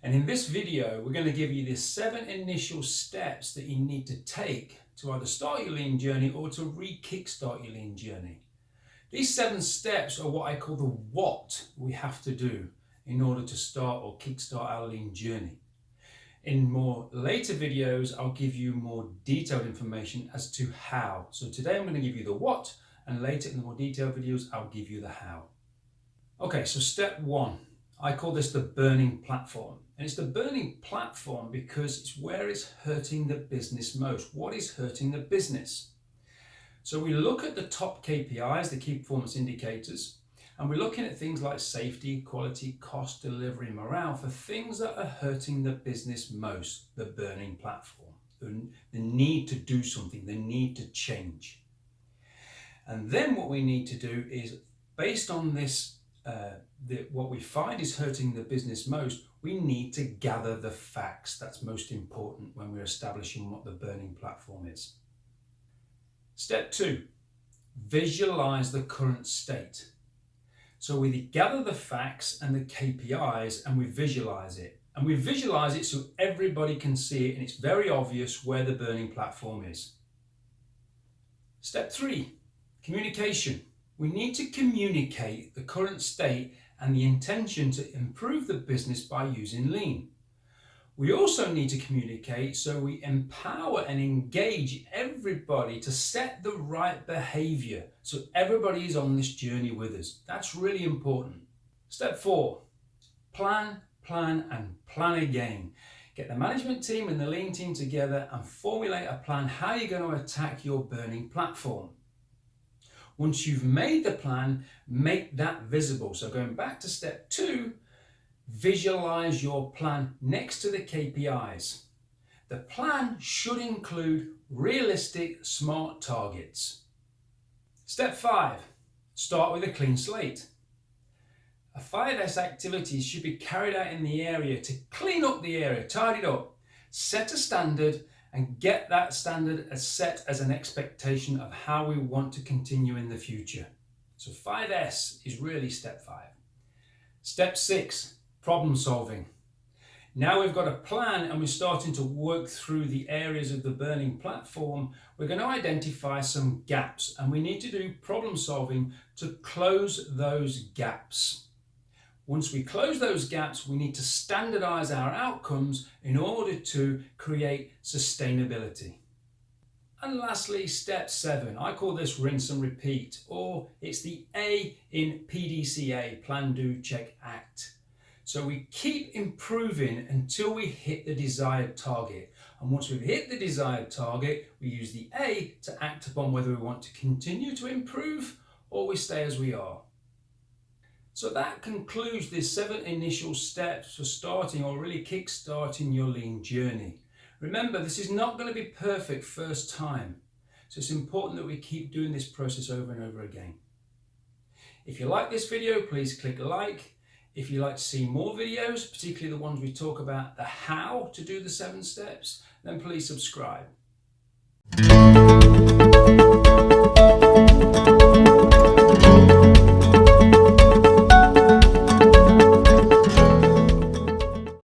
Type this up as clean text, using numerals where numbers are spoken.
And in this video, we're going to give you the 7 initial steps that you need to take to either start your lean journey or to re-kickstart your lean journey. These 7 steps are what I call the what we have to do in order to start or kickstart our lean journey. In more later videos, I'll give you more detailed information as to how. So today I'm going to give you the what, and later in the more detailed videos, I'll give you the how. Okay, so step 1. I call this the burning platform. And it's the burning platform because it's where it's hurting the business most. What is hurting the business? So we look at the top KPIs, the key performance indicators, and we're looking at things like safety, quality, cost, delivery, morale for things that are hurting the business most, the burning platform, the need to do something, the need to change. And then what we need to do is, based on this, what we find is hurting the business most, we need to gather the facts. That's most important when we're establishing what the burning platform is. Step 2, visualize the current state. So we gather the facts and the KPIs and we visualize it. And we visualize it so everybody can see it and it's very obvious where the burning platform is. Step 3, communication. We need to communicate the current state and the intention to improve the business by using lean. We also need to communicate so we empower and engage everybody to set the right behavior so everybody is on this journey with us. That's really important. Step 4, plan, and plan again. Get the management team and the lean team together and formulate a plan how you're going to attack your burning platform. Once you've made the plan, make that visible. So going back to step 2, visualize your plan next to the KPIs. The plan should include realistic, smart targets. Step 5, start with a clean slate. A 5S activities should be carried out in the area to clean up the area, tidy it up, set a standard, and get that standard as set as an expectation of how we want to continue in the future. So 5S is really step 5. Step 6, problem solving. Now we've got a plan and we're starting to work through the areas of the burning platform. We're going to identify some gaps and we need to do problem solving to close those gaps. Once we close those gaps, we need to standardize our outcomes in order to create sustainability. And lastly, step 7, I call this rinse and repeat, or it's the A in PDCA, Plan, Do, Check, Act. So we keep improving until we hit the desired target. And once we've hit the desired target, we use the A to act upon whether we want to continue to improve or we stay as we are. So that concludes the 7 initial steps for starting or really kick-starting your lean journey. Remember, this is not going to be perfect first time. So it's important that we keep doing this process over and over again. If you like this video, please click like. If you'd like to see more videos, particularly the ones we talk about the how to do the 7 steps, then please subscribe.